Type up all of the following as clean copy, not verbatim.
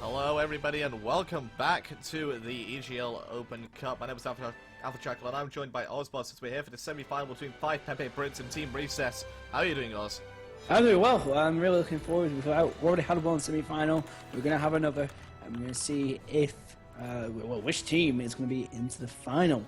Hello everybody and welcome back to the EGL Open Cup. My name is Alpha Jackal and I'm joined by Ozboss as we're here for the semi-final between 5Peppybrits and Team Recess. How are you doing, Oz? I'm doing well. I'm really looking forward to it. We already had one semi-final. We're going to have another. And we're going to see if, which team is going to be into the final.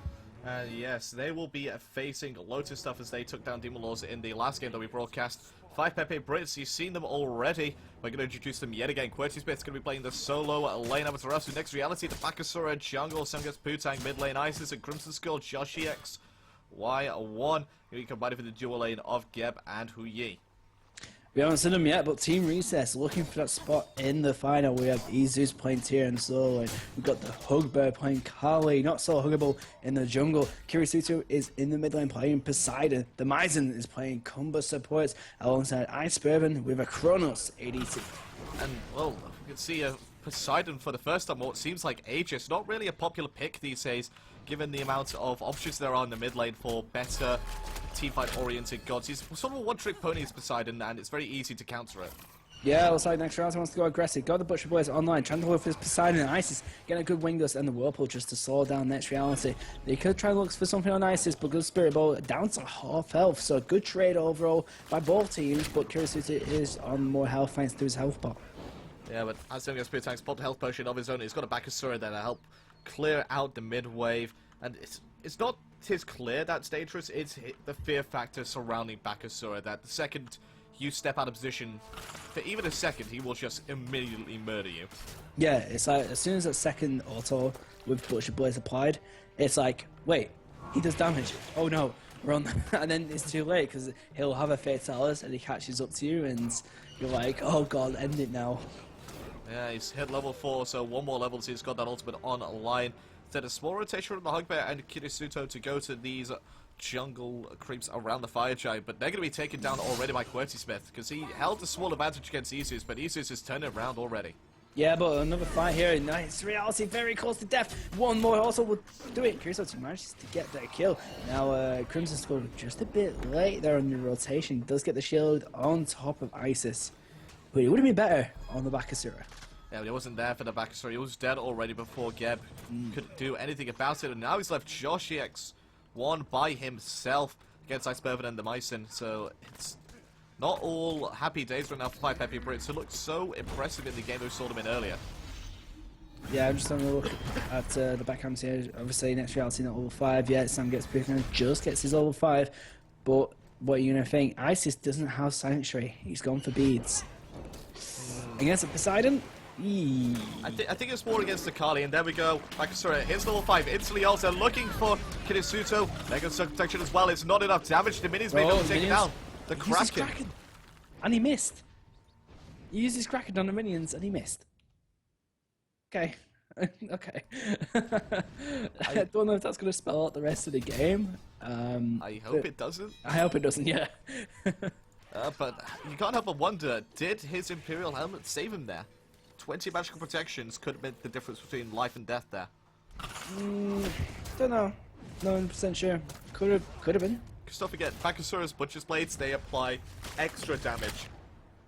Yes, they will be facing Lotus Stuff as they took down Demon Laws in the last game that we broadcast. 5Peppybrits, you've seen them already. We're going to introduce them yet again. QWERTY's going to be playing the solo lane Amaterasu. Next reality, the Bakasura jungle, Sungus Putang, mid lane Isis, and Crimson Skull, Joshi X, Y1. Here we combine for the dual lane of Geb and Huyi. We haven't seen them yet, but Team Recess looking for that spot in the final. We have Izus playing Tyr solo lane. We've got the Hugbird playing Kali, not so huggable in the jungle. Kirisuto is in the mid lane playing Poseidon. The Maizen is playing Kumba supports alongside Ice Bourbon with a Kronos ADC. And, well, we can see Poseidon for the first time, what seems like ages. Not really a popular pick these days, given the amount of options there are in the mid lane for better teamfight oriented gods. He's sort of a one-trick pony is Poseidon, and it's very easy to counter it. Yeah, looks like next round wants to go aggressive. Got the Butcher Boys online, trying to look for Poseidon and Isis, getting a good wing dust and the Whirlpool just to slow down next reality. They could try and look for something on Isis, but good Spirit Ball down to half health, so good trade overall by both teams, but Kirisuto is on more health thanks to his health bar. Yeah, but as Sungus Putang's popped a health potion of his own, he's got a Bakasura there to help clear out the mid wave, and it's not his clear that's dangerous, it's the fear factor surrounding Bakasura, that the second you step out of position, for even a second, he will just immediately murder you. Yeah, it's like, as soon as that second auto with Butcher Blaze applied, it's like, wait, he does damage. Oh no, run. And then it's too late, because he'll have a Fatalis, and he catches up to you, and you're like, oh god, end it now. Yeah, he's hit level 4, so one more level, so he's got that ultimate online. Instead, a small rotation from the Hugbear and Kirisuto to go to these jungle creeps around the fire giant, but they're going to be taken down already by QWERTY, because he held a small advantage against Isus, but Isus has turned it around already. Yeah, but another fight here. Nice reality, very close to death. One more also would do it. Kirisuto manages to get that kill. Now, Crimson Skull just a bit late there on the rotation. Does get the shield on top of Isis. But it would have been better on the Bakasura. Yeah, but he wasn't there for the Bakasura. He was dead already before Geb could do anything about it. And now he's left Joshi X1 by himself against Ice Bourbon and the Maizen. So it's not all happy days right now for 5Peppybrits, who looked so impressive in the game we saw them in earlier. Yeah, I'm just having a look at the background here. Obviously, next reality not level 5 yet. Sam gets picking, just gets his level 5. But what are you going to think? Isis doesn't have Sanctuary. He's gone for beads. Against a Poseidon? I think it's more against the Kali, and there we go. Bakasura hits level 5, instantly also looking for Kirisuto. Mega Sun protection as well, it's not enough damage. The minis may not take down the Kraken. And he missed. He used his Kraken on the minions and he missed. Okay. Okay. I don't know if that's going to spell out the rest of the game. I hope it doesn't. I hope it doesn't, yeah. But you can't help but wonder, did his Imperial Helmet save him there? 20 magical protections could have made the difference between life and death there. Don't know. No 100% sure. Could have been. Because don't forget, Bakasura's Butcher's Blades, they apply extra damage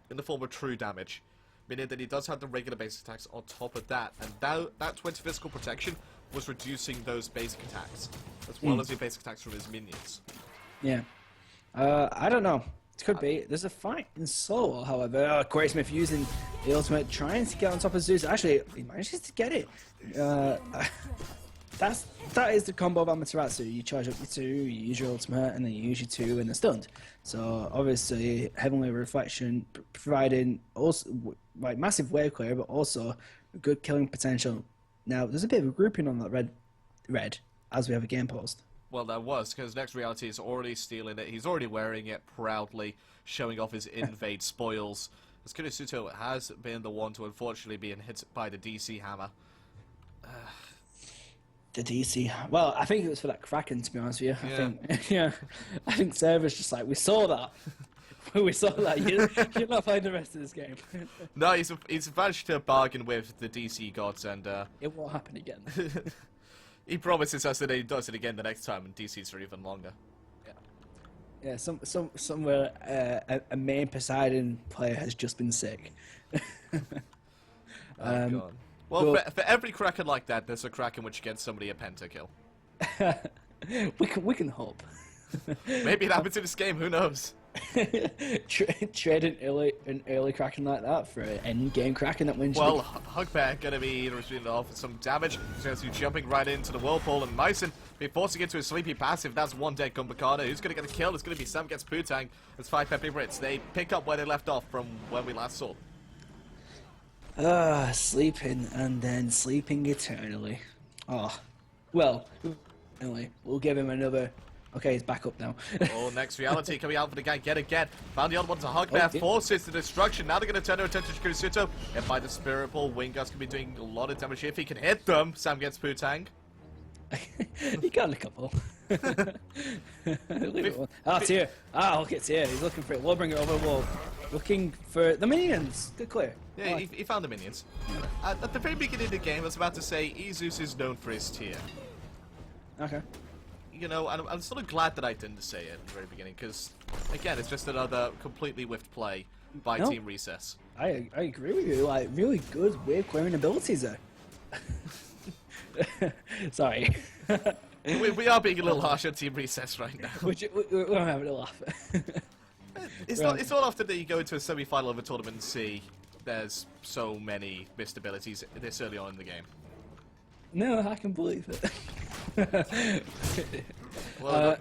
in the form of true damage. Meaning that he does have the regular basic attacks on top of that. And that 20 physical protection was reducing those basic attacks, as well as the basic attacks from his minions. Yeah. I don't know. It could be. There's a fight in solo, however. QWERTY using the ultimate, trying to get on top of Zeus. Actually, he manages to get it. That is the combo of Amaterasu. You charge up your 2, you use your ultimate, and then you use your 2 and they're stunned. So obviously, Heavenly Reflection providing also like massive wave clear, but also good killing potential. Now, there's a bit of a grouping on that red as we have a game post. Well, there was, because Next Reality is already stealing it. He's already wearing it proudly, showing off his invade spoils. As Kirisuto has been the one to unfortunately be hit by the DC hammer. The DC. Well, I think it was for that Kraken, to be honest with you. I think Server's just like, we saw that. We saw that. You're not playing the rest of this game. No, he's managed to bargain with the DC gods, and it won't happen again. He promises us that he does it again the next time, and DC's for even longer. Yeah, somewhere a main Poseidon player has just been sick. Oh, God. Well, for every Kraken like that, there's a Kraken which gets somebody a pentakill. we can hope. Maybe it happens in this game, who knows? Trade an early Kraken like that for an end game Kraken that wins. Well, Hugbear gonna be receiving off some damage. He's going to be jumping right into the whirlpool, and Myson be forcing into a sleepy passive. That's one dead Kumbhakana. Who's gonna get a kill? It's gonna be Sam gets Putang. It's 5Peppybrits. They pick up where they left off from when we last saw. Sleeping and then sleeping eternally. Oh, well, anyway, we'll give him another. Okay, he's back up now. Oh, next reality coming out for the guy yet again. Found the other one to Hugbear, forces the destruction. Now they're going to turn their attention to Kurisuto. Hit by the Spirit Ball. Wingust can be doing a lot of damage. If he can hit them, Sam gets Putang. He got a couple. Tier. Look at Tier. He's looking for it. We'll bring it over. We'll looking for the minions. Good clear. Yeah, he found the minions. At the very beginning of the game, I was about to say, Zeus is known for his tier. Okay. You know, and I'm sort of glad that I didn't say it at the very beginning, because, again, it's just another completely whiffed play by Team Recess. I agree with you. Like, really good wave clearing abilities there. Sorry. we are being a little harsh on Team Recess right now. We're having a laugh. It's not often that you go into a semi-final of a tournament and see there's so many missed abilities this early on in the game. No, I can believe it. Well,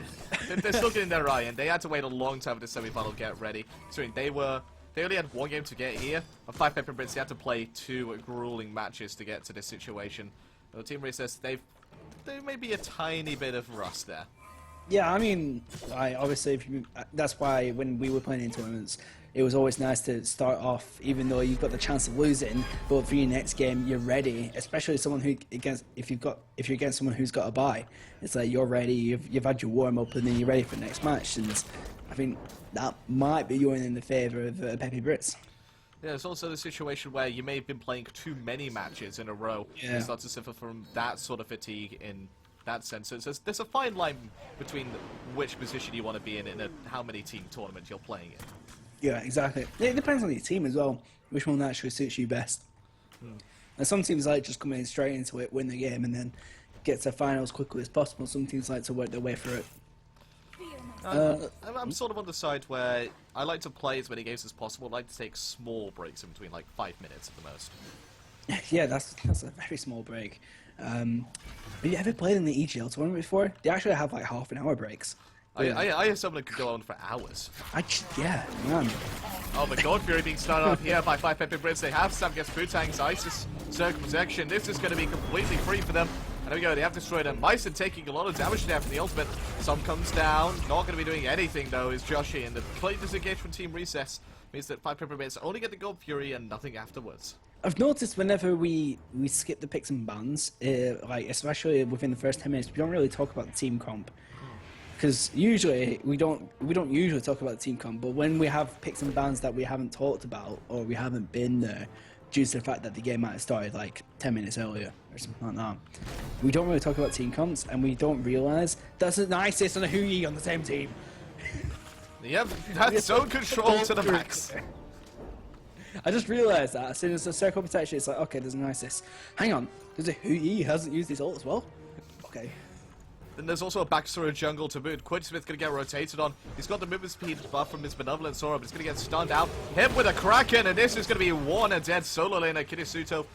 they're still getting their eye in. They had to wait a long time for the semi-final to get ready. So they only had one game to get here. On 5Peppybrits, they had to play 2 grueling matches to get to this situation. Team Recess, there may be a tiny bit of rust there. Yeah, I mean, obviously, that's why when we were playing in tournaments, it was always nice to start off, even though you've got the chance of losing. But for your next game, you're ready. Especially someone if you're against someone who's got a bye, it's like you're ready. You've had your warm up, and then you're ready for the next match. And I think that might be going in the favour of Peppybrits. Yeah, it's also the situation where you may have been playing too many matches in a row. Yeah. You start to suffer from that sort of fatigue in that sense. So there's a fine line between which position you want to be in and how many team tournaments you're playing in. Yeah, exactly. It depends on your team as well, which one actually suits you best. And some teams like just come in straight into it, win the game, and then get to finals as quickly as possible. Some teams like to work their way through it. I'm sort of on the side where I like to play as many games as possible. I like to take small breaks in between, like 5 minutes at the most. Yeah, that's a very small break. Have you ever played in the EGL tournament before? They actually have like half-an-hour breaks. I have someone that could go on for hours. Yeah, man. Oh, the God Fury being started off here by 5Peppybrits. They have Sam gets Putang's Isis Circle Protection. This is going to be completely free for them. And there we go, they have destroyed him. Myson taking a lot of damage there from the ultimate. Some comes down. Not going to be doing anything, though, is Joshi. And the play disengaged from Team Recess means that 5Peppybrits only get the God Fury and nothing afterwards. I've noticed whenever we skip the picks and bans, like especially within the first 10 minutes, we don't really talk about the team comp. Because usually we don't usually talk about the team comp, but when we have picks and bans that we haven't talked about or we haven't been there, due to the fact that the game might have started like 10 minutes earlier or something like that, we don't really talk about team comps, and we don't realise that's an Isis and a Hui on the same team. Yep, that's zone control to the max. I just realised that as soon as the circle protection, it's like, okay, there's an Isis. Hang on, there's a Hui hasn't used his ult as well? Okay. Then there's also a backstory jungle to boot. Quincy going to get rotated on. He's got the movement speed buff from his Benevolent Sora, but he's going to get stunned out. Hit with a Kraken, and this is going to be one a dead solo laner. Kirisuto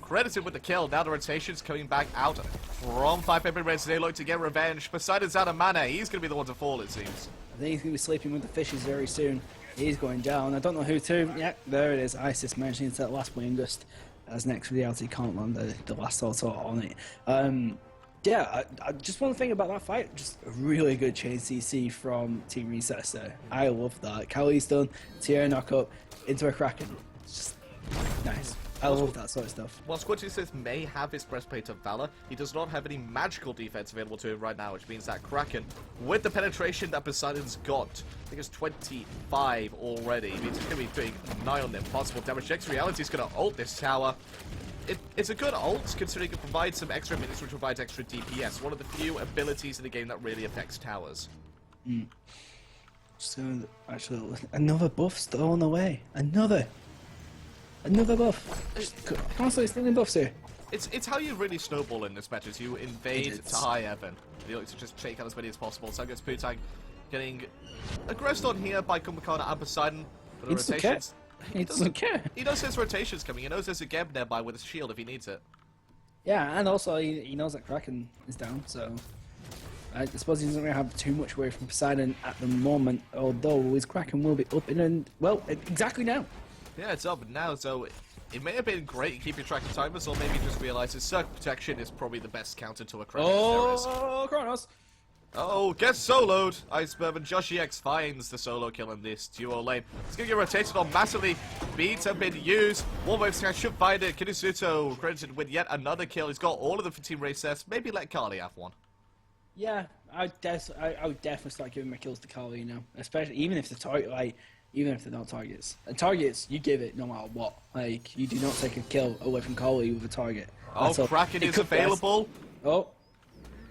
credited with the kill. Now the rotation's coming back out from 5Peppybrits. They look to get revenge. Poseidon's out of mana. He's going to be the one to fall, it seems. I think he's going to be sleeping with the fishes very soon. He's going down. I don't know who to. Yeah, there it is. Isis managing to that last Wingust as next reality can't land the last auto on it. Yeah, I just want to think about that fight. Just a really good chain CC from Team Recess there. I love that. Callie's done, Tierra knock up into a Kraken. It's just nice. I love that sort of stuff. While Squidgy may have his Breastplate of Valor, he does not have any magical defense available to him right now, which means that Kraken, with the penetration that Poseidon's got, I think it's 25 already, means he's going to be doing nigh on the impossible damage. Next Reality is going to ult this tower. It's a good ult, considering it provides some extra minutes, which provides extra DPS. One of the few abilities in the game that really affects towers. So, actually, another buff still on the way. Another. Another buff. Just constantly stealing buffs here. It's how you really snowball in this match, is you invade to high heaven. You look to just take out as many as possible. So I guess Putang getting aggressed on here by Kumbhakana and Poseidon. But the rotations... He doesn't care. He knows his rotation's coming. He knows there's a Geb nearby with a shield if he needs it. Yeah, and also he knows that Kraken is down, so... I suppose he doesn't really have too much away from Poseidon at the moment, although his Kraken will be up in and well, exactly now. Yeah, it's up now, so it may have been great keeping track of timers, or maybe just realizes Circle Protection is probably the best counter to a Kraken there is. Oh, Kronos! Oh, gets soloed! Iceberg and Joshi X finds the solo kill in this duo lane. It's gonna get rotated on massively. Beats have been used. One wave scan should find it. Kinesuto credited with yet another kill. He's got all of them for Team Recess. Maybe let Kali have one. Yeah, I would definitely start giving my kills to Kali now, especially even if even if they're not targets. And targets, you give it no matter what. Like, you do not take a kill away from Kali with a target. Oh, Kraken is available. Oh.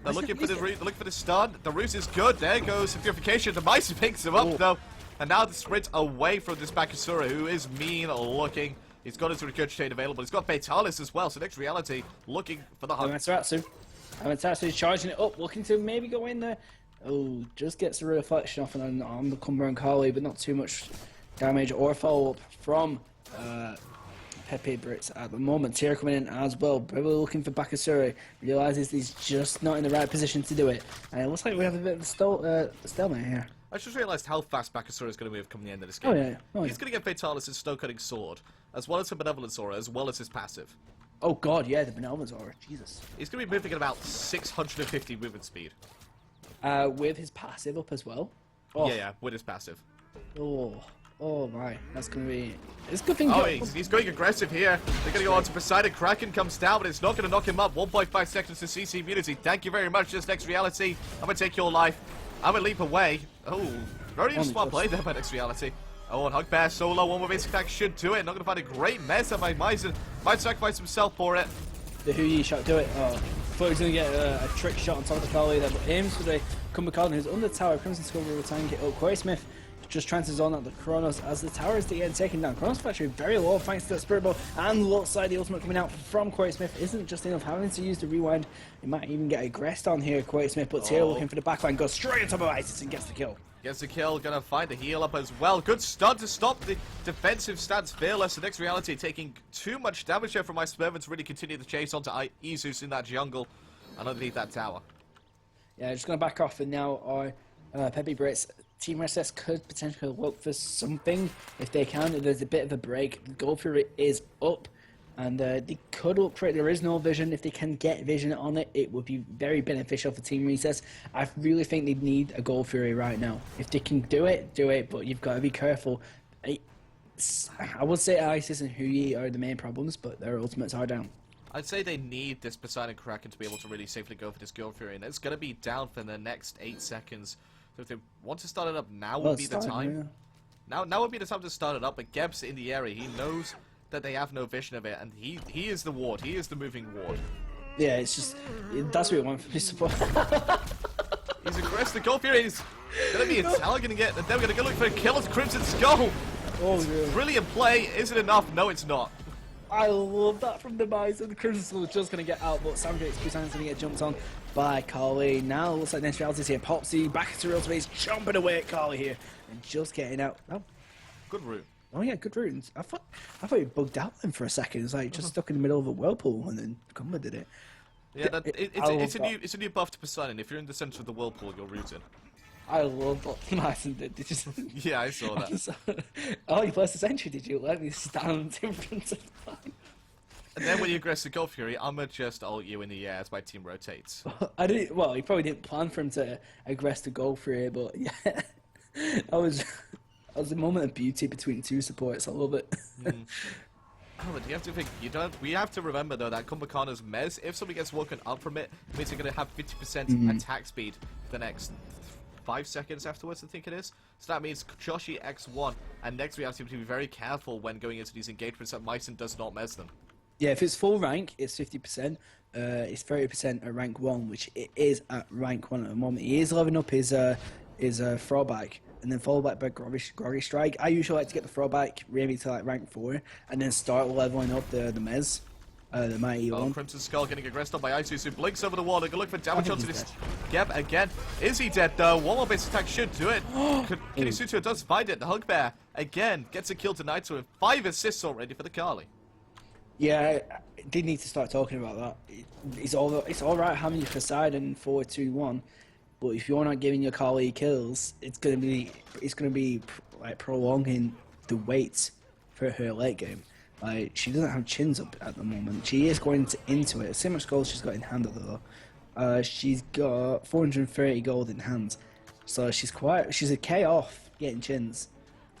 They're looking for the stun. The ruse is good. There goes the purification. The Mice picks him up though. And now the sprint away from this Bakasura, who is mean looking. He's got his regurgitate available. He's got Fatalis as well. So next reality looking for the hunt. Amaterasu charging it up, looking to maybe go in there. Oh, just gets the reflection off on the Cumber and Kali, but not too much damage or follow-up from Peppybrits at the moment. Tira coming in as well, probably looking for Bakasura. Realizes he's just not in the right position to do it. And it looks like we have a bit of a stalemate here. I just realized how fast Bakasura is going to move coming the end of this game. Oh, yeah. He's going to get Fatalis' Snow-Cutting Sword, as well as a Benevolence Aura, as well as his passive. Oh god, yeah, the Benevolence Aura, Jesus. He's going to be moving at about 650 movement speed. With his passive up as well. Oh. Yeah, with his passive. Oh my, that's going to be... It's a good thing... Oh, he's going aggressive here. They're going to go on to Poseidon. Kraken comes down, but it's not going to knock him up. 1.5 seconds to CC immunity. Thank you very much, this next reality. I'm going to take your life. I'm going to leap away. Oh, very smart play there by next reality. Oh, and Hugbear solo, one more basic attack should do it. Not going to find a great mess by Myson. Might sacrifice himself for it. The Huyi shot, do it. Oh, thought he was going to get a trick shot on top of the Kali there, but aims for the Kumbhakana, who's under the tower. Crimson Skull will tank it up. Corey Smith just trying to zone out the Kronos as the tower is getting taken down. Kronos actually very low thanks to that Spirit Ball, and looks like the ultimate coming out from Corey Smith isn't just enough. Having to use the rewind, he might even get aggressed on here, Corey Smith, but Tira looking for the backline, goes straight on top of Isis and gets the kill. Gets the kill, gonna find the heal up as well. Good stun to stop the defensive stance. Fearless, the next reality taking too much damage here from my Sperman to really continue the chase onto Isus in that jungle and underneath that tower. Yeah, just gonna back off, and now our Peppybrits Team SS could potentially look for something if they can. There's a bit of a break. The Gold Fury is up, and they could look for it. There is no vision. If they can get vision on it, it would be very beneficial for Team Recess. I really think they need a Gold Fury right now. If they can do it, do it, but you've got to be careful. I would say Isis and Huyi are the main problems, but their ultimates are down. I'd say they need this Poseidon Kraken to be able to really safely go for this Gold Fury, and it's going to be down for the next 8 seconds. So if they want to start it up, now would be the time. Yeah. Now would be the time to start it up, but Geb's in the area. He knows that they have no vision of it, and he is the ward. He is the moving ward. Yeah, it's just... That's what we want from his support. He's aggressive. The Gold Fury is going to be intelligent again, and then we're going to go look for a kill as Crimson Skull. Oh, yeah. Brilliant play. Is it enough? No, it's not. I love that from the Mice, and the Crimson Skull is just going to get out, but Sandra Poseidon's going to get jumped on by Kali. Now it looks like Neutrality's here. Popsy back into real space, jumping away at Kali here, and just getting out. Oh, good route. Oh yeah, good route. I thought he bugged out then for a second. It's like just stuck in the middle of a whirlpool, and then Cumber did it. Yeah, it's a new buff to Poseidon. If you're in the center of the whirlpool, you're rooted. I love what Martin did. Did you? Yeah, I saw that. Oh, you placed the sentry, did you? Let me stand in front of mine. And then when you aggress the Gold Fury, I'ma just ult you in the air as my team rotates. I didn't. Well, he probably didn't plan for him to aggress the Gold Fury, but yeah, that was a moment of beauty between two supports. I love it. Oh, but you have to think. We have to remember though that Kumbhakana's Mez. If somebody gets woken up from it, it means they're gonna have 50% attack speed for the next 5 seconds afterwards, I think it is. So that means Joshi X1, and next we have to be very careful when going into these engagements that Myson does not mez them. Yeah, if it's full rank, it's 50%. It's 30% at rank 1, which it is at rank 1 at the moment. He is leveling up his is a throwback, and then followed back by Groggy Strike. I usually like to get the throwback maybe to like rank 4, and then start leveling up the Mez, the Mighty Oh, one. Crimson Skull getting aggressed on by Isus, who blinks over the wall. They're going to look for damage think onto he's this. Yep, again. Is he dead, though? One more base attack should do it. Oh. Kirisuto does find it. The Hugbear, again, gets a kill tonight, so 5 assists already for the Kali. Yeah, I did need to start talking about that. It's all right having your Poseidon 4-2-1, but if you're not giving your Kali kills, it's gonna be like prolonging the wait for her late game. Like, she doesn't have chins up at the moment. She is going into it. See how much gold she's got in hand though. She's got 430 gold in hand, so she's a K off getting chins.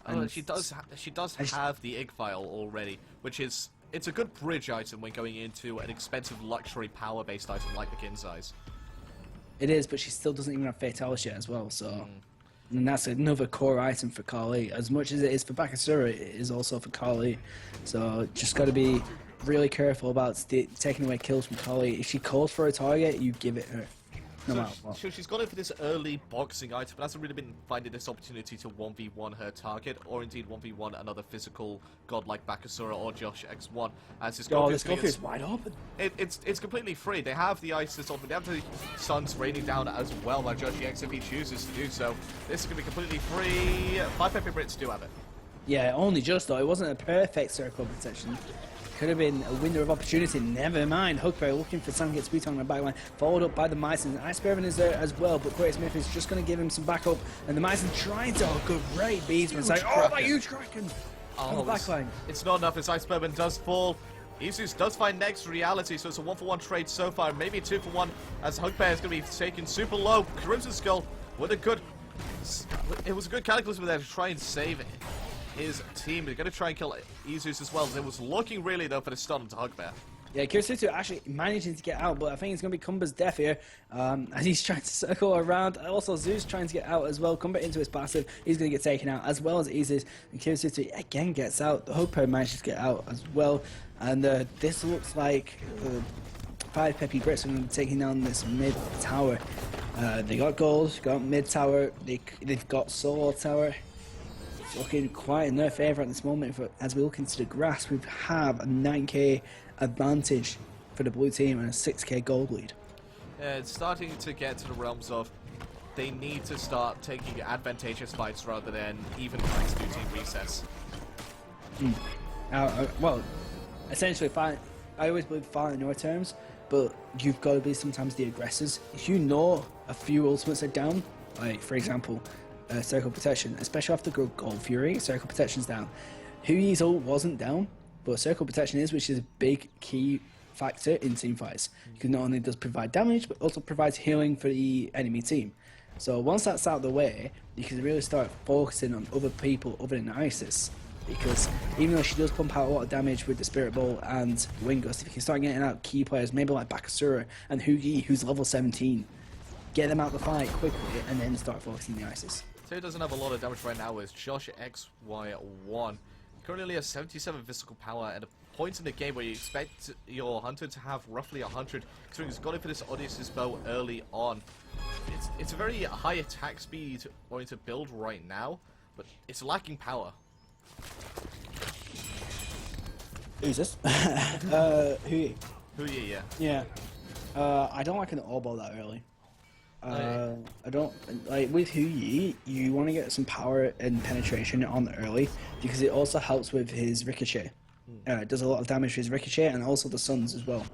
Oh, she does have the Ig file already, which is. It's a good bridge item when going into an expensive luxury power-based item like the Kinzai's. It is, but she still doesn't even have Fatalis yet as well, so... And that's another core item for Kali. As much as it is for Bakasura, it is also for Kali. So just got to be really careful about taking away kills from Kali. If she calls for a target, you give it her. No matter what. So she's gone in for this early boxing item, but hasn't really been finding this opportunity to 1v1 her target, or indeed 1v1 another physical god like Bakasura or Josh X1. As his Oh, this Scorpio is wide open. It's completely free. They have the Isis open, they have the Suns raining down as well by Josh X if he chooses to do so. This is going to be completely free. 5Peppybrits do have it. Yeah, only just though. It wasn't a perfect circle protection. Could have been a window of opportunity. Never mind. Hugbear looking for Sam gets beat on the backline, followed up by the Myson. Iceberg is there as well, but Corey Smith is just going to give him some backup, and the Myson trying to great beats, but it's like, oh, that huge Kraken on the backline. It's not enough as Iceberg does fall. Isus does find next reality, so it's a 1-for-1 trade so far, maybe a 2-for-1 as Hugbear is going to be taken super low. Crimson Skull with a good... It was a good cataclysm there to try and save it. His team is going to try and kill Isus as well. It was looking really, though, for the stun onto Hugbear. Yeah, Kirisuto actually managing to get out, but I think it's going to be Kumba's death here. As he's trying to circle around. Also, Zeus trying to get out as well. Kumba into his passive. He's going to get taken out, as well as Isus. And Kirisuto again gets out. The Hugbear manages to get out as well. And this looks like 5Peppybrits are going to be taking down this mid tower. They got gold, got mid tower, they've got solo tower. Looking quite in their favour at this moment. As we look into the grass, we have a 9k advantage for the blue team and a 6k gold lead. Yeah, it's starting to get to the realms of they need to start taking advantageous fights rather than even trying to do team recess. Well, essentially, I always believe fight in your terms, but you've got to be sometimes the aggressors. If you know a few ultimates are down, like for example, Circle Protection, especially after Gold Fury, Circle Protection's down. Hui's ult wasn't down, but Circle Protection is, which is a big key factor in team fights. Because not only does provide damage, but also provides healing for the enemy team. So once that's out of the way, you can really start focusing on other people other than Isis. Because even though she does pump out a lot of damage with the Spirit Bolt and Wind Gust, if you can start getting out key players, maybe like Bakasura and Hui, who's level 17, get them out of the fight quickly and then start focusing the Isis. So he doesn't have a lot of damage right now is Josh XY1. Currently has 77 physical power at a point in the game where you expect your hunter to have roughly 100. So he's got it for this Odysseus bow early on. It's a very high attack speed oriented build right now, but it's lacking power. Who's this? Hui. Hui, yeah. Yeah. I don't like an all-ball that early. I don't like with Hui. You want to get some power and penetration on early because it also helps with his ricochet. It does a lot of damage with his ricochet and also the Suns as well.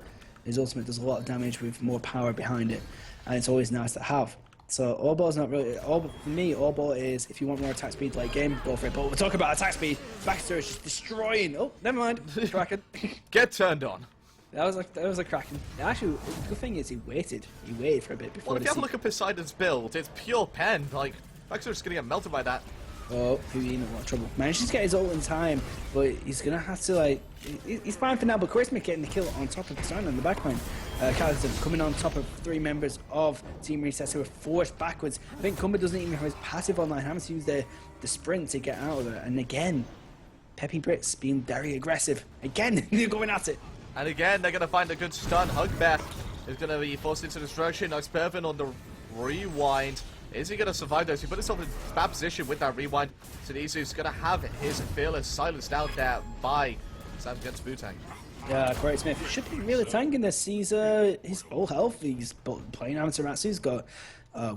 His ultimate does a lot of damage with more power behind it, and it's always nice to have. So all ball is not really for me. All ball is if you want more attack speed late game, go for it. But we'll talk about attack speed. Baxter is just destroying. Oh, never mind. Kraken. Get turned on. That was a Kraken. Actually, the good thing is he waited. He waited for a bit before. Well, if you have a look at Poseidon's build, it's pure pen. Like Baxter's just gonna get melted by that. Oh, Hui in a lot of trouble. Manages to get his ult in time, but he's gonna have to like. He's fine for now, but Charisma getting the kill on top of Poseidon on the backline. Callison coming on top of 3 members of Team Recess who are forced backwards. I think Kumba doesn't even have his passive online. Having to use the sprint to get out of it. And again, Peppybrits being very aggressive. Again, they're going at it. And again, they're gonna find a good stun. Hugbear is gonna be forced into destruction. Nice Pervin on the rewind. Is he going to survive those? He put himself in a bad position with that rewind. So Izu's going to have his Fearless silenced out there by Sam against Butang. Yeah, Corey Smith should be really tanking this. He's full health. He's playing Amaterasu. He's got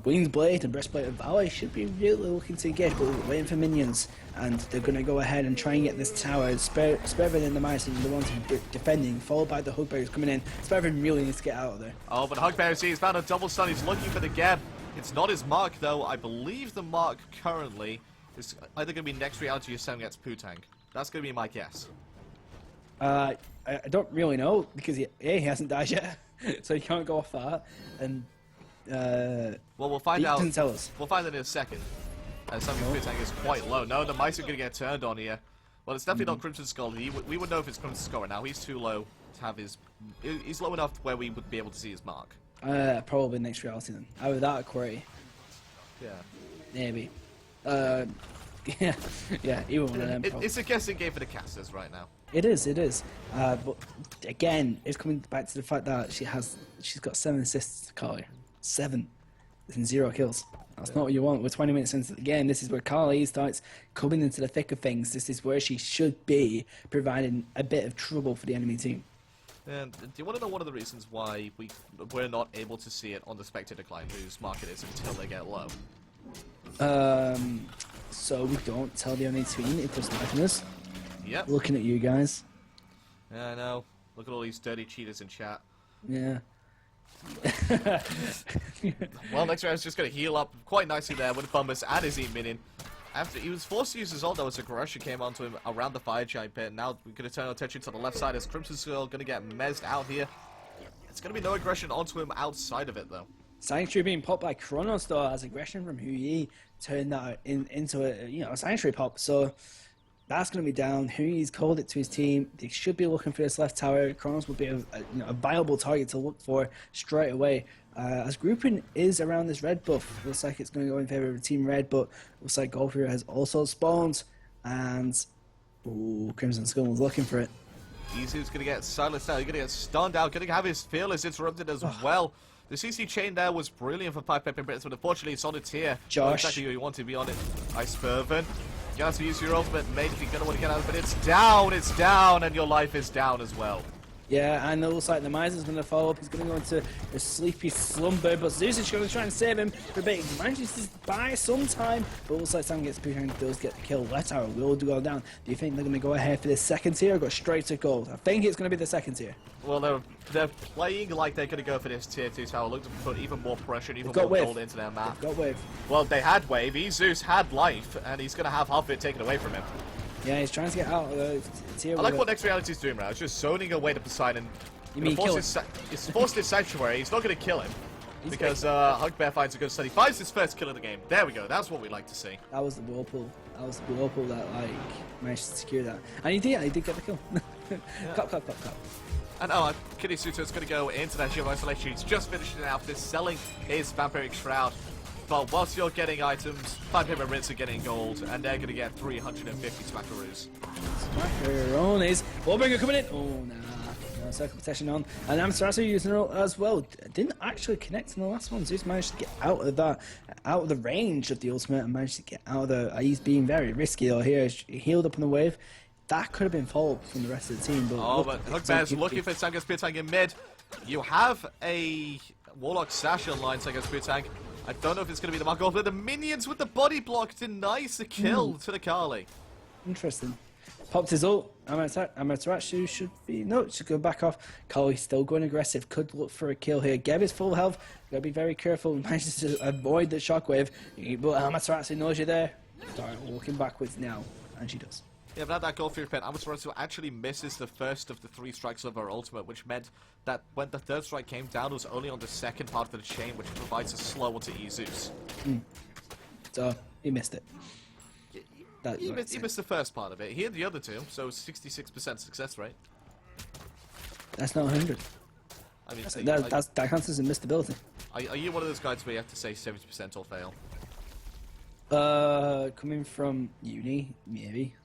Wings Blade and Breastplate of Valor. He should be really looking to engage, but we're waiting for minions, and they're going to go ahead and try and get this tower. Spervin and the Mice are the ones defending, followed by the Hugbearers coming in. Spervin really needs to get out of there. Oh, but Hugbear, he's found a double stun. He's looking for the Geb. It's not his mark, though. I believe the mark currently is either going to be next reality or Sam gets Putang. That's going to be my guess. I don't really know, because he hasn't died yet, so he can't go off that. And well, we'll find out. Doesn't tell us. We'll find out in a second. Sam gets Putang is quite low. No, the Mice are going to get turned on here. Well, it's definitely not Crimson Skull. We would know if it's Crimson Skull right now. He's too low to have his... He's low enough where we would be able to see his mark. Probably next reality then. Either that or Quarry. Yeah. Maybe. Yeah, either one of them. It's a guessing game for the casters right now. It is. But again, it's coming back to the fact that she's got 7 assists to Carly. 7 and 0 kills. That's not what you want. We're 20 minutes into the game. This is where Carly starts coming into the thick of things. This is where she should be providing a bit of trouble for the enemy team. And do you want to know one of the reasons why we're not able to see it on the spectator client whose market is until they get low? So we don't tell the enemy team if they're sniping us. Yep. Looking at you guys. Yeah, I know. Look at all these dirty cheaters in chat. Yeah. Well, next round is just going to heal up quite nicely there with Bumbus and his minion. After he was forced to use his ult, though, as aggression came onto him around the fire giant pit. Now we're going to turn our attention to the left side as Crimson Skull going to get mezzed out here. It's going to be no aggression onto him outside of it, though. Sanctuary being popped by Kronos, though, as aggression from Hui turned that into a Sanctuary pop. So that's going to be down. Hui's called it to his team. They should be looking for this left tower. Kronos would be a viable target to look for straight away. As grouping is around this red buff, looks like it's going to go in favor of Team Red, but looks like Golfer has also spawned, and Crimson Skull was looking for it. Izu's going to get silenced out. He's going to get stunned out. Going to have his Fearless interrupted as well. The CC chain there was brilliant for 5Peppybrits, but unfortunately it's on its here. Josh. Not exactly who you want to be on it. Ice Fervent. You're going to have to use your ultimate, mate, if you're going to want to get out of it. But it's down, and your life is down as well. Yeah, and it looks like the Miser's going to follow up. He's going to go into a sleepy slumber, but Zeus is going to try and save him for a bit. He manages to buy some time, but it looks like Sam gets Putang and does get the kill. Left tower will go down. Do you think they're going to go ahead for this second tier or go straight to gold? I think it's going to be the second tier. Well, they're playing like they're going to go for this tier 2 tower. Look to put even more pressure and even more gold into their map. They've got wave. Well, they had wave. Zeus had life, and he's going to have half of it taken away from him. Yeah, he's trying to get out of the tier. I like what Next Reality is doing right now. It's just zoning away to Poseidon. You mean kill him? He's forced his Sanctuary. He's not going to kill him. Because Hugbear finds a good stun. He finds his first kill of the game. There we go. That's what we like to see. That was the whirlpool. That managed to secure that. And he did get the kill. Cut. And Kitty Suto is going to go into that Shield of Isolation. He's just finishing out this, selling his Vampiric Shroud. But whilst you're getting items, 5Peppybrits are getting gold, and they're going to get 350 Smackaroos. Smackaroonies. Wallbringer coming in. Oh, nah. No circle protection on. And Amaterasu using it as well. Didn't actually connect in the last one. Zeus managed to get out of the range of the ultimate and managed to get out of the... he's being very risky though here. He healed up on the wave. That could have been followed from the rest of the team. But but Hugbear's looking for Sangus Putang in mid. You have a Warlock Sash online, Sangus Putang. I don't know if it's going to be the mark off, but the minions with the body block denies the kill to the Carly. Interesting. Popped his ult. Amaterasu should be... No, should go back off. Carly still going aggressive. Could look for a kill here. Geb is full health. Got to be very careful. Manages to avoid the shockwave. But Amaterasu knows you're there. Start walking backwards now. And she does. Yeah, but at that gold fear pit, Amaterasu actually misses the first of the 3 strikes of her ultimate, which meant that when the 3rd strike came down, it was only on the 2nd part of the chain, which provides a slow onto Zeus. So, he missed it. He missed the first part of it. He had the other 2, so 66% success rate. That's not 100. I mean, that counts as a missed ability. Are you one of those guys where you have to say 70% or fail? Coming from uni, maybe.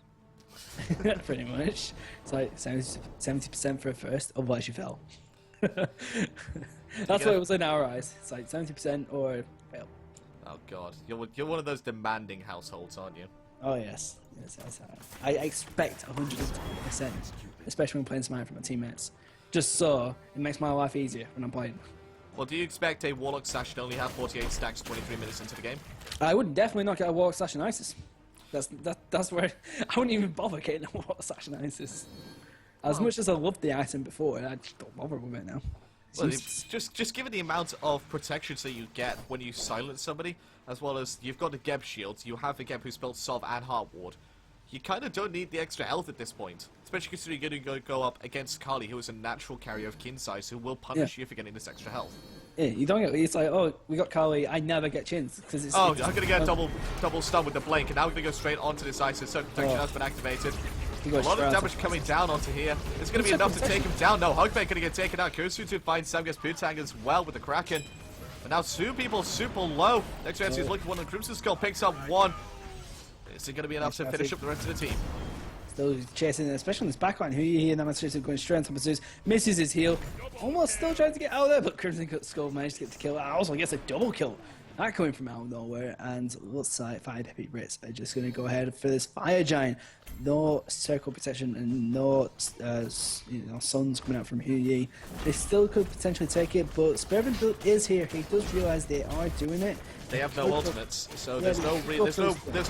Pretty much. It's like 70% for a first, otherwise you fail. That's what it was in our eyes. It's like 70% or fail. Oh god, you're one of those demanding households, aren't you? Oh yes, yes. I expect 110%, especially when playing Smite for my teammates. Just so it makes my life easier when I'm playing. Well, do you expect a Warlock Sash to only have 48 stacks 23 minutes into the game? I would definitely not get a Warlock Slash and Isis. That's where I wouldn't even bother getting a Warlock Slash and Isis. As much as I loved the item before, I just don't bother with it now. Well, just given the amount of protections that you get when you silence somebody, as well as you've got the Geb shields, you have the Geb who spells Sov and Heart Ward. You kind of don't need the extra health at this point, especially considering you're going to go up against Kali, who is a natural carrier of kin size, who will punish you for getting this extra health. Yeah, you don't get. It's like, oh, we got Kali. I never get chins because it's. Oh, I'm gonna get a double stun with the blink, and now we're gonna go straight onto this Isis. So protection has been activated. A lot of damage coming down onto here. It's going to be enough to take him down. No, Hugbear going to get taken out. Kursu to find Sam gets Putang as well with the Kraken. But now two people super low. Next chance he's looking for one. The Crimson Skull picks up one. Is it going to be enough to finish up the rest of the team? Still chasing, especially on this backline. Who you hear demonstration going straight on top of Zeus. Misses his heal. Almost still trying to get out of there, but Crimson Skull managed to get the kill. Also gets a double kill. That coming from out of nowhere, and looks like 5Peppybrits are just going to go ahead for this Fire Giant. No circle protection and no suns coming out from Huyi. They still could potentially take it, but Spervin is here. He does realise they are doing it. They have no ultimates, so there's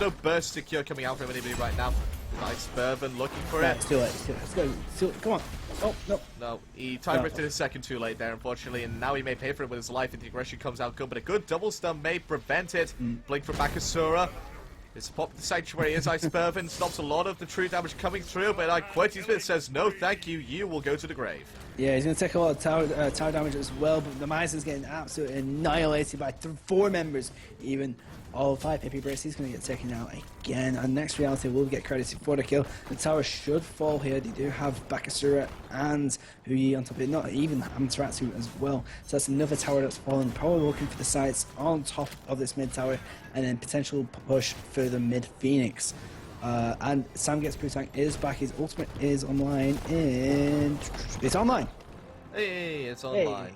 no burst secure coming out from anybody right now. Nice Spervin looking for it. It's too late. Let's go. Come on. Oh, no. No, he time drifted his second too late there, unfortunately, and now he may pay for it with his life if the aggression comes out good, but a good double stun may prevent it. Blink from Bakasura. This pop the sanctuary is Ice Spervin, stops a lot of the true damage coming through, but Quirty Smith says, no thank you, you will go to the grave. Yeah, he's going to take a lot of tower damage as well, but the Miser's getting absolutely annihilated by 4 members, even. All 5Peppybrits, he's going to get taken out again. And next reality will get credited for the kill. The tower should fall here. They do have Bakasura and Huyi on top of it, not even Amaterasu as well. So that's another tower that's fallen. Probably looking for the sites on top of this mid tower, and then potential push further mid Phoenix. And Sam gets Putang is back. His ultimate is online, and it's online. Hey, it's online. Hey.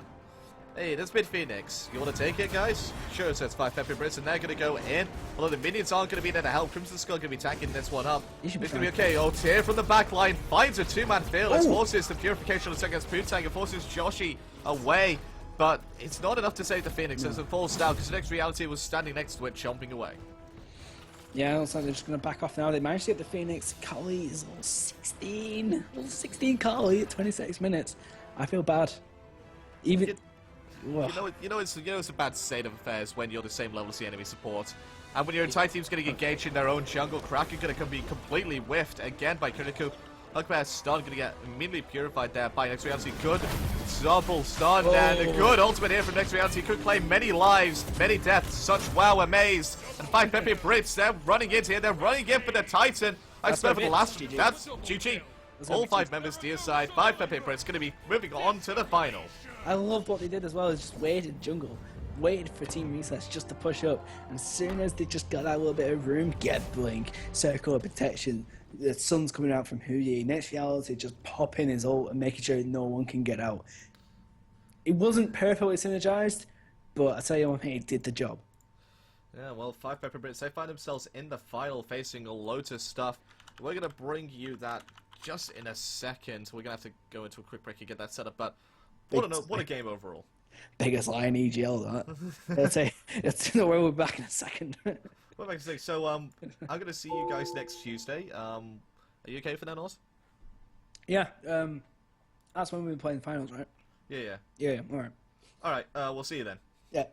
Hey, that's mid Phoenix. You want to take it, guys? Sure, says 5Peppybrits, and they're going to go in. Although the minions aren't going to be there to help. Crimson Skull going to be tanking this one up. It's going to be okay. Tear from the back line finds a 2-man Fearless. Forces the Purification against Putang and forces Joshi away. But it's not enough to save the Phoenix as it falls down, because the next reality was standing next to it, chomping away. Yeah, it looks like they're just going to back off now. They managed to get the Phoenix. Kali is level 16. Level 16 Kali at 26 minutes. I feel bad. Even... You know it's a bad state of affairs when you're the same level as the enemy support. And when your entire team's getting engaged in their own jungle, Kraken going to be completely whiffed again by Critical. Hugbear's stun going to get immediately purified there by Next Reality. Good double stun and a good ultimate here from Next Reality. Could claim many lives, many deaths, such wow amaze. And 5Peppybrits, they're running in here, they're running in for the Titan. I swear for the last, that's GG. All 5 members to your side, 5Peppybrits going to be moving on to the final. I love what they did as well, is just waited jungle, waited for Team Recess just to push up, and as soon as they just got that little bit of room, get blink, circle of protection, the sun's coming out from Huyi, next reality just popping his ult and making sure no one can get out. It wasn't perfectly synergized, but I tell you what, it did the job. Yeah, well, 5Peppybrits, they find themselves in the final facing a load of stuff. We're going to bring you that just in a second. We're going to have to go into a quick break and get that set up, but what a game overall. Biggest lie in EGL, that. Let's say, we'll be back in a second. Well, back to so, I'm going to see you guys next Tuesday. Are you okay for that, Oz? Yeah, that's when we'll be playing finals, right? Yeah. Yeah, alright. Alright, we'll see you then. Yeah.